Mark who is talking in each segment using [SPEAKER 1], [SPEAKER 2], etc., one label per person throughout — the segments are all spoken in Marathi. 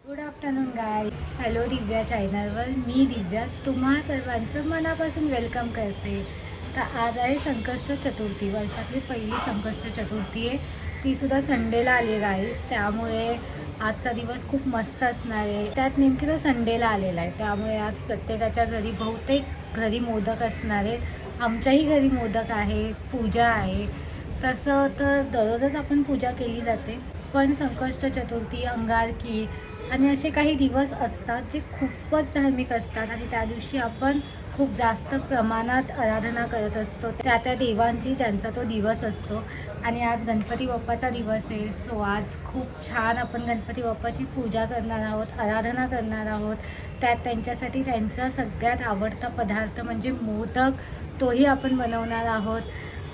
[SPEAKER 1] Good afternoon guys. हॅलो दिव्या चॅनलवर मी दिव्या तुम्हा सर्वांचं मनापासून वेलकम करते. तर आज आहे संकष्ट चतुर्थी, वर्षातली पहिली संकष्ट चतुर्थी आहे. तीसुद्धा संडेला आली आहे गाईज, त्यामुळे आजचा दिवस खूप मस्त असणार आहे. त्यात नेमकी तो संडेला आलेला आहे, त्यामुळे आज प्रत्येकाच्या घरी बहुतेक घरी मोदक असणार आहेत. आमच्याही घरी मोदक आहे, पूजा आहे. तसं तर दररोजच आपण पूजा केली जाते, पण संकष्ट चतुर्थी, अंगारकी आणि असे काही दिवस असतात जे खूपच धार्मिक असतात आणि त्या दिवशी आपण खूप जास्त प्रमाणात आराधना करत असतो त्या देवांची, ज्यांचा तो दिवस असतो. आणि आज गणपती बाप्पाचा दिवस आहे. सो आज खूप छान आपण गणपती बाप्पाची पूजा करणार आहोत, आराधना करणार आहोत. त्यात त्यांच्यासाठी त्यांचा सगळ्यात आवडता पदार्थ म्हणजे मोदक, तोही आपण बनवणार आहोत.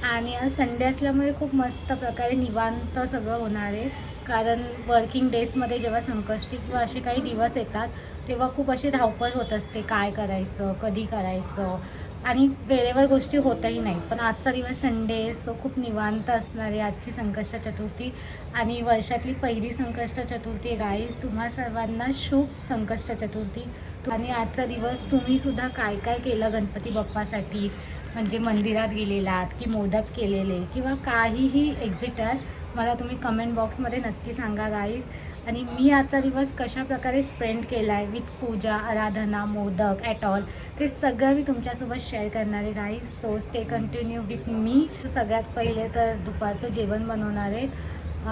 [SPEAKER 1] आणि आज संडे असल्यामुळे खूप मस्त प्रकारे निवांत सगळं होणार आहे. कारण वर्किंग डेजमध्ये जेव्हा संकष्टी किंवा असे काही दिवस येतात तेव्हा खूप अशी धावपळ होत असते, काय करायचं, कधी करायचं, आणि वेळेवर गोष्टी होतही नाही. पण आजचा दिवस संडे, सो खूप निवांत असणार आहे आजची संकष्ट चतुर्थी. आणि वर्षातली पहिली संकष्ट चतुर्थी गाईज. तुम्हा सर्वांना शुभ संकष्ट चतुर्थी. आणि आजचा दिवस तुम्हीसुद्धा काय काय केलं गणपती बाप्पासाठी, म्हणजे मंदिरात गेलेलात की मोदक केलेले किंवा काहीही एक्झिटस, मला तुम्ही कमेंट बॉक्समध्ये नक्की सांगा गाईज. आणि मी आजचा दिवस कशा प्रकारे स्पेंड केला आहे विथ पूजा, आराधना, मोदक ॲट ऑल, ते सगळं मी तुमच्यासोबत शेअर करणार आहे guys. So stay continue with me. सगळ्यात पहिले तर दुपारचं जेवण बनवणार आहे.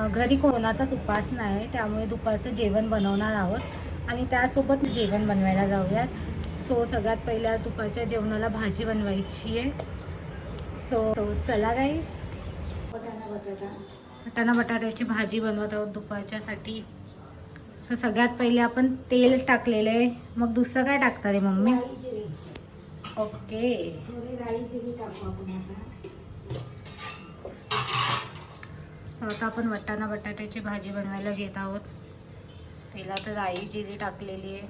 [SPEAKER 1] घरी कोणाचाच उपास नाही आहे, त्यामुळे दुपारचं जेवण बनवणार आहोत आणि त्यासोबत जेवण बनवायला जाऊयात. सो सगळ्यात पहिल्या दुपारच्या जेवणाला भाजी बनवायची आहे. सो चला गाईज. वाटाणा बटाट्याची भाजी बनवत आहोत दुपारच्यासाठी. सो सगळ्यात पहिले आपण तेल टाकलेलं आहे. मग दुसरं काय टाकतात रे मम्मी? ओके. सो आता आपण वाटाणा बटाट्याची भाजी बनवायला घेत आहोत. तेलात राई जिरी टाकलेली आहे.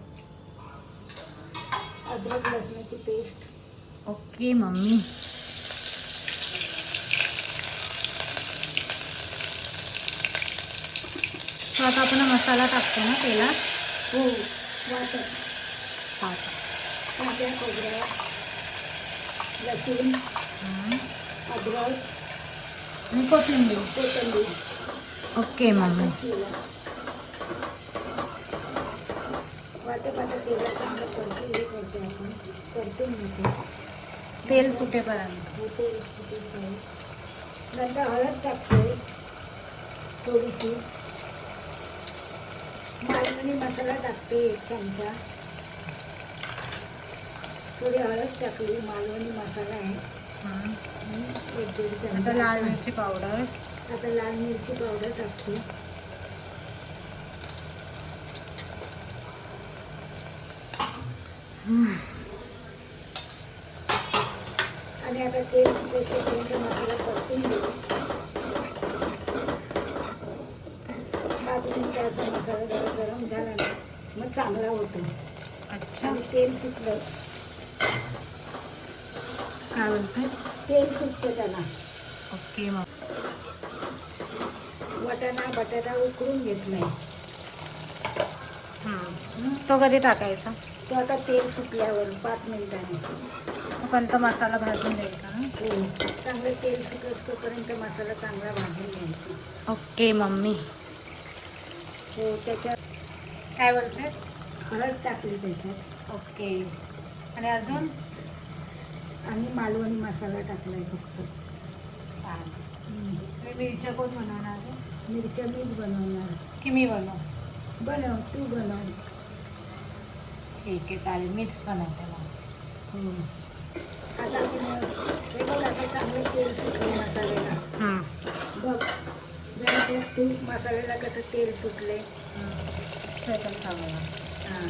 [SPEAKER 1] अद्रक लसणाची पेस्ट. Okay mummy. तो आता आपण मसाला टाकतो ना तेलात. हो, कांद्या, खोबऱ्या, लसूण, अद्रक आणि कोथिंबीर. Okay mummy. तेल सुटेपर्यंत. नंतर हळद टाकते थोडीशी. मालवणी मसाला टाकते 1 चमचा. थोडी हळद टाकली, मालवणी मसाला आहे. 1-1.5 चमचा. आता लाल मिरची पावडर. आता लाल मिरची पावडर टाकते. आणि आता तेल सुटेपर्यंत मसाला परतून घेऊ. 5 मिनिटं असा मसाला जरा गरम झाला ना मग चांगला होतो. अच्छा. आणि तेल सुटलं. काय बोलते? तेल सुटतं त्याला. ओके. मग वाटाणा बटाटा उकळून घेतलाय. तो कधी टाकायचा? तो आता तेल सुटल्यावर 5 मिनिटांनी. कोणता मसाला भाजून द्यायचा ना? हो, चांगलं तेल सुटोपर्यंत मसाला चांगला भाजून घ्यायचा. Okay mummy. हो, त्याच्यात काय बोलतेस? हळद टाकली त्याच्यात. ओके. आणि अजून? आणि मालवणी मसाला टाकलाय फक्त. आणि मिरच्या कोण बनवणार? मिरच्या मीच बनवणार की मी बनव? तू बनव. ठीक आहे, चालेल, मीच बनवते मग. हो. आता आपण हे बघ, आता चांगलं तेल सुटलं मसाल्याला. बघ जरा तू मसाल्याला कसं तेल सुटले. ते पण चांगलं. हां,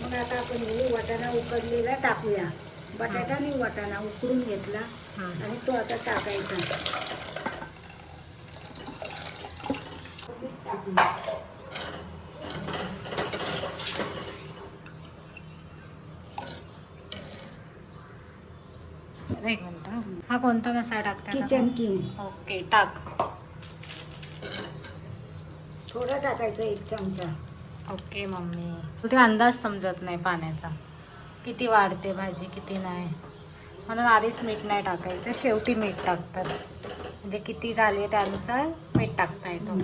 [SPEAKER 1] मग आता आपण हे वाटाणा उकडलेला टाकूया. बटाटा आणि वाटाणा उकडून घेतला आणि तो आता टाकायचा. टाकूया. एक मिनिट. हा कोणता मसाला टाकता? Kitchen king. ओके, टाक. थोडा टाकायचा, 1 चमचा. Okay mummy. ते अंदाज समजत नाही पाण्याचा, किती वाढते भाजी किती नाही, म्हणून आधीच मीठ नाही टाकायचं, शेवटी मीठ टाकतात. म्हणजे किती झाले त्यानुसार मीठ टाकता येतो.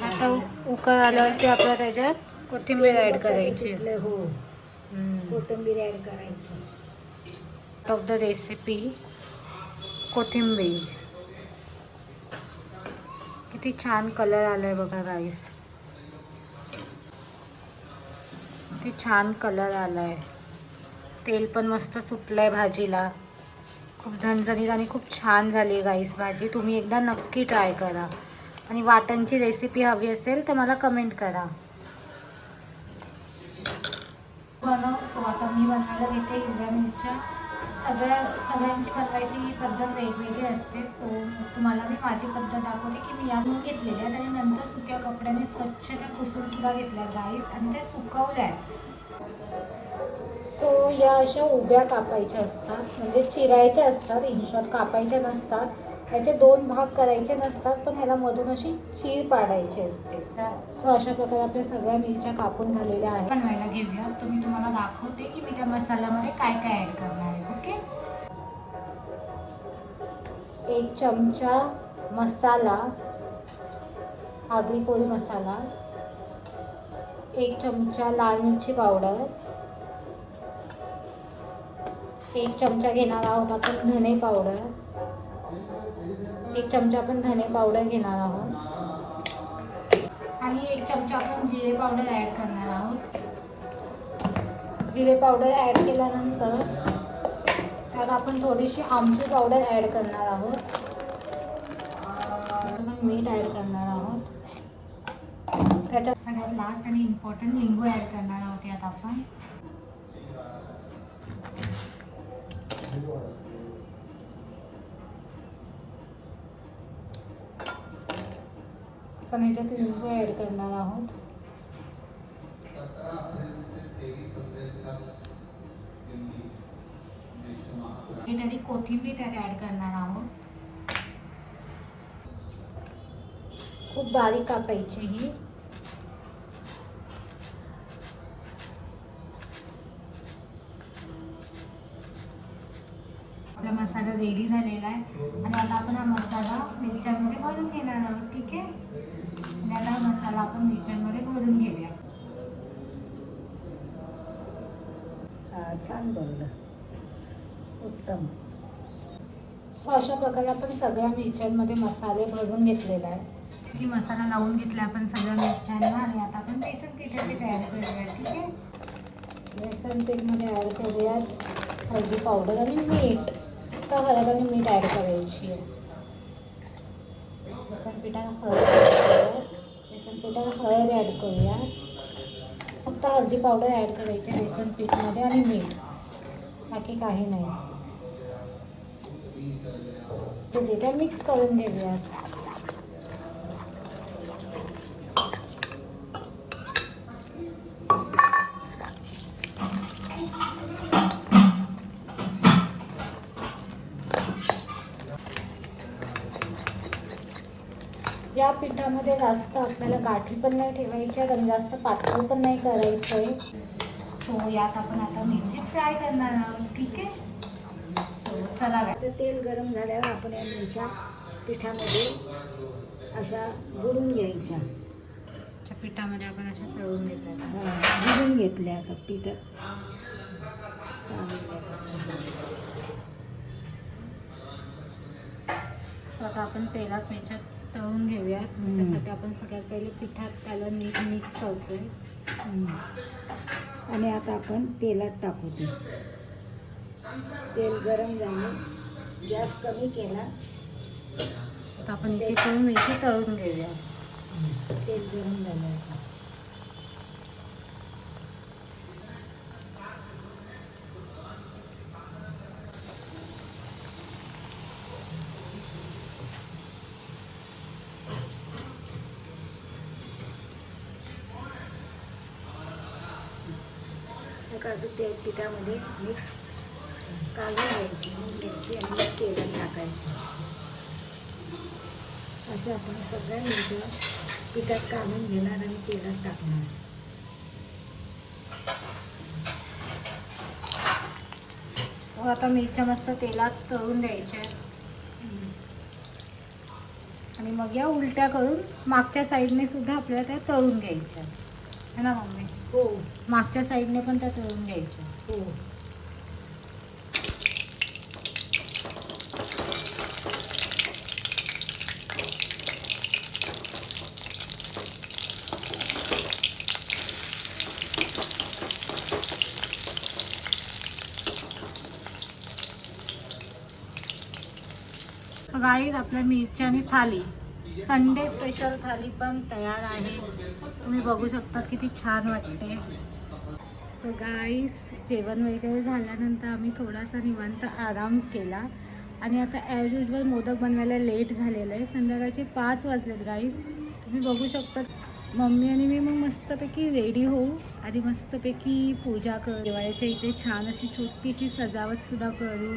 [SPEAKER 1] आता उकळ आल्यावरती आपलं त्याच्यात कोथिंबीर ॲड करायची.
[SPEAKER 2] हो, कोथिंबीर ॲड करायची.
[SPEAKER 1] ऑफ द रेसिपी कोथिंबीर. किती छान कलर आलाय बघा गाईस, किती छान कलर आलाय. तेल पण मस्त सुटलंय भाजीला, खूप झणझणीत आणि खूप छान झाली आहे गाईस भाजी. तुम्ही एकदा नक्की ट्राय करा आणि वाटणची रेसिपी हवी असेल तर मला कमेंट करा. बनवतो आता मी बनवायला घेते हिरव्या मिरच्या. सगळ्यांची बनवायची पद्धत वेगवेगळी असते. सो तुम्हाला मी माझी पद्धत दाखवते की मी आणून घेतलेल्या आहेत आणि नंतर सुक्या कपड्याने स्वच्छ त्या पुसून सुद्धा घेतल्या गाईस आणि त्या सुकवल्या आहेत. सो या अशा उभ्या कापायच्या असतात, म्हणजे चिरायच्या असतात, इन शॉर्ट कापायच्या नसतात. ह्याचे 2 भाग करायचे नसतात, पण ह्याला मधून अशी चीर पाडायची असते. सो अशा प्रकारे आपल्या सगळ्या मिरच्या कापून झालेल्या आहेत. बनवायला घेऊया. तर मी तुम्हाला दाखवते की मी त्या मसाल्यामध्ये काय काय ॲड करणार आहे. ओके, 1 चमचा मसाला, आगरी कोळी मसाला, 1 चमचा लाल मिरची पावडर, 1 चमचा घेणार आहोत आपण धने पावडर, 1 चमचा आपण धने पावडर घेणार आहोत आणि 1 चमचा आपण जिरे पावडर ॲड करणार आहोत. जिरे पावडर ॲड केल्यानंतर त्यात आपण थोडीशी आमचूर पावडर ॲड करणार आहोत. मीठ ॲड करणार आहोत. त्याच्यात सगळ्यात लास्ट आणि इम्पॉर्टंट लिंबू ॲड करणार आहोत यात आपण. आपण ह्याच्यात लिंबू ॲड करणार आहोत. आणि कोथिंबीर त्यात ॲड करणार आहोत. खूप बारीक कापायची ही. आपला मसाला रेडी झालेला आहे आणि आता आपण हा मसाला मिरच्यांमध्ये भरून घेणार आहोत. ठीक आहे, आणि आता हा मसाला आपण मिरच्यांमध्ये भरून घेऊया.
[SPEAKER 2] छान बनलं, उत्तम.
[SPEAKER 1] सो अशा प्रकारे आपण सगळ्या मिरच्यांमध्ये मसाले भरून घेतलेला आहे. की मसाला लावून घेतला आपण सगळ्या मिरच्यांना आणि आता आपण बेसन पिठाची तयारी करूया. ठीक आहे, बेसन पीठमध्ये ॲड करूयात हळदी पावडर आणि मीठ. तर हळद आणि मीठ ॲड करायची आहे. बेसन पिठाला हळद ॲड करूया. फक्त हळदी पावडर ॲड करायची बेसन पीठमध्ये आणि मीठ, बाकी काही नाही. ते मिक्स करून घेऊयात. या पिठामध्ये जास्त आपल्याला गाठी पण नाही ठेवायच्या आणि जास्त पातळ पण नाही करायचं आहे. सो यात आपण आता मिरची फ्राय करणार आहोत. ठीक आहे, सो चला.
[SPEAKER 2] आता तेल गरम झाल्यावर आपण या मिरच्या पिठामध्ये अशा बुडून घ्यायच्या.
[SPEAKER 1] त्या पिठामध्ये आपण अशा तळून घेतात.
[SPEAKER 2] बुडून घेतल्या आता पिठात.
[SPEAKER 1] सो आता आपण तेलात मिरच्या तळून घेऊया. त्याच्यासाठी आपण सगळ्यात पहिले पिठात त्याला नीट मिक्स करतोय
[SPEAKER 2] आणि आता आपण तेलात टाकू. तेल गरम झालं, गॅस कमी केला.
[SPEAKER 1] आता आपण इथे करून मिरची तळून घेऊया.
[SPEAKER 2] तेल गरम झालं. असं ते पिठामध्ये मिक्स काढून घ्यायची मिरची आणि तेलात टाकायची. असं आपण सगळ्या मिरच्या पिठात काढून घेणार आणि तेलात टाकणार.
[SPEAKER 1] आता मिरच्या मस्त तेलात तळून द्यायच्या आणि मग या उलट्या करून मागच्या साईडने सुद्धा आपल्याला त्या तळून घ्यायच्या है ना मम्मी?
[SPEAKER 2] हो
[SPEAKER 1] मागच्या साईडने पण त्या तळून घ्यायच्या.
[SPEAKER 2] हो.
[SPEAKER 1] गाईज आपल्या मिरची आणि थाली, संडे स्पेशल थाली पण तयार आहे. तुम्ही बघू शकता किती छान वाटते. सो गाईज जेवण वगैरे झाल्यानंतर आम्ही थोडासा निवांत आराम केला आणि आता ॲज युजल मोदक बनवायला लेट झालेलं आहे. संध्याकाळचे 5 वाजलेत गाईज. तुम्ही बघू शकता मम्मी आणि मी मग मस्तपैकी रेडी होऊ आणि मस्तपैकी पूजा करू. देवाच्या इथे छान अशी छोटीशी सजावटसुद्धा करू.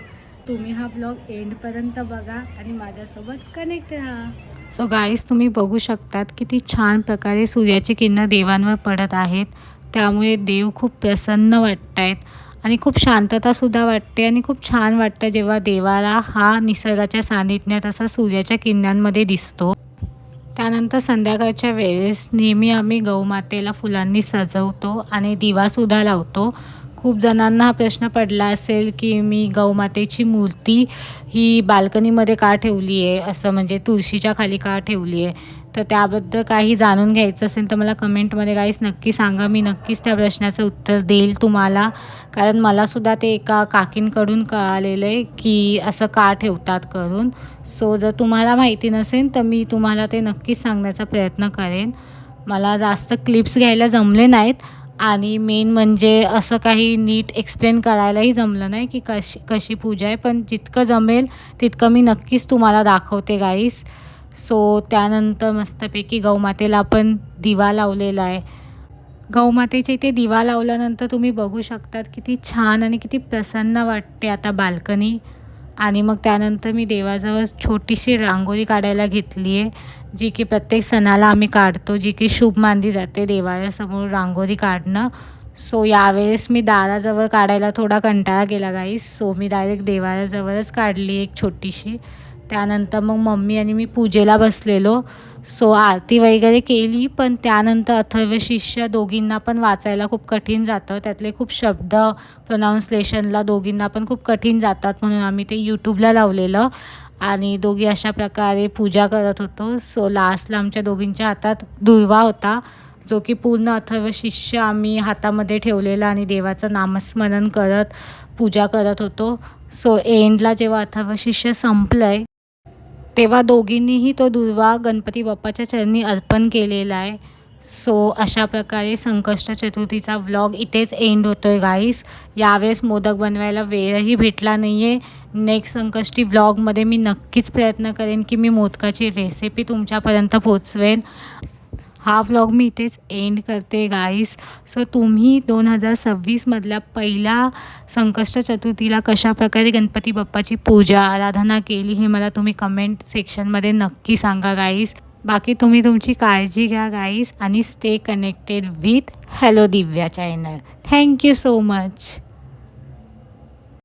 [SPEAKER 1] तुम्ही हा ब्लॉग एंडपर्यंत बघा आणि माझ्यासोबत कनेक्ट राहा. सो गाईज तुम्ही बघू शकतात किती छान प्रकारे सूर्याची किरणं देवांवर पडत आहेत. त्यामुळे देव खूप प्रसन्न वाटत आहेत आणि खूप शांततासुद्धा वाटते आणि खूप छान वाटतं जेव्हा देवाला हा निसर्गाच्या सानिध्यात असा सूर्याच्या किरणांमध्ये दिसतो. त्यानंतर संध्याकाळच्या वेळेस नेहमी आम्ही गौमातेला फुलांनी सजवतो आणि दिवासुद्धा लावतो. खूप जणांना हा प्रश्न पडला असेल की मी गौमातेची मूर्ती ही बाल्कनीमध्ये का ठेवली आहे, असं म्हणजे तुळशीच्या खाली का ठेवली आहे. तर त्याबद्दल काही जाणून घ्यायचं असेल तर मला कमेंटमध्ये गाईस नक्की सांगा. मी नक्कीच त्या प्रश्नाचं उत्तर देईल तुम्हाला, कारण मलासुद्धा ते एका काकींकडून कळालेलं आहे की असं का ठेवतात करून. सो जर तुम्हाला माहिती नसेल तर मी तुम्हाला ते नक्कीच सांगण्याचा प्रयत्न करेन. मला जास्त क्लिप्स घ्यायला जमले नाहीत आणि मेन म्हणजे असं काही नीट एक्सप्लेन करायलाही जमलं नाही की कशी पूजा आहे, पण जितकं जमेल तितकं मी नक्कीच तुम्हाला दाखवते गाईस. सो त्यानंतर मस्तपैकी गौमातेला आपण दिवा लावलेला आहे. गौमातेच्या इथे दिवा लावल्यानंतर तुम्ही बघू शकतात किती छान आणि किती प्रसन्न वाटते आता बाल्कनी. आणि मग त्यानंतर मी देवाजवळ छोटीशी रांगोळी काढायला घेतली आहे, जी की प्रत्येक सणाला आम्ही काढतो, जी की शुभ मानली जाते देवाऱ्यासमोर रांगोळी काढणं. सो यावेळेस मी दाराजवळ काढायला थोडा कंटाळा केला गाईस. सो मी डायरेक्ट देवाऱ्याजवळच काढली एक छोटीशी. त्यानंतर मग मम्मी आणि मी पूजेला बसलेलो. सो आरती वगैरे केली, पण त्यानंतर अथर्वशीर्ष दोघींना पण वाचायला खूप कठीण जातं. त्यातले खूप शब्द प्रोनाऊन्सिएशनला दोघींना पण खूप कठीण जातात, म्हणून आम्ही ते यूट्यूबला लावलेलं आणि दोघी अशा प्रकारे पूजा करत होतो. सो लास्टला आमच्या दोघींच्या हातात दुर्वा होता, जो की पूर्ण अथर्वशीर्ष आम्ही हातामध्ये ठेवलेला आणि देवाचं नामस्मरण करत पूजा करत होतो. सो एंडला जेव्हा अथर्वशीर्ष संपलं आहे तेव्हा दोघींनीही तो दुर्वा गणपती बाप्पाच्या चरणी अर्पण केलेला आहे. सो अशा प्रकारे संकष्ट चतुर्थीचा व्लॉग इथेच एंड होतो आहे गाईस. यावेळेस मोदक बनवायला वेळही भेटला नाही आहे. नेक्स्ट संकष्टी व्लॉगमध्ये मी नक्कीच प्रयत्न करेन की मी मोदकाची रेसिपी तुमच्यापर्यंत पोचवेन. हा व्लॉग मी इथेच एंड करते गाईस. सो तुम्ही 2026मधल्या पहिल्या संकष्ट चतुर्थीला कशाप्रकारे गणपती बाप्पाची पूजा आराधना केली हे मला तुम्ही कमेंट सेक्शनमध्ये नक्की सांगा गाईस. बाकी तुम्ही तुमची काळजी घ्या गाईस आणि stay connected with hello Divya channel. Thank you so much.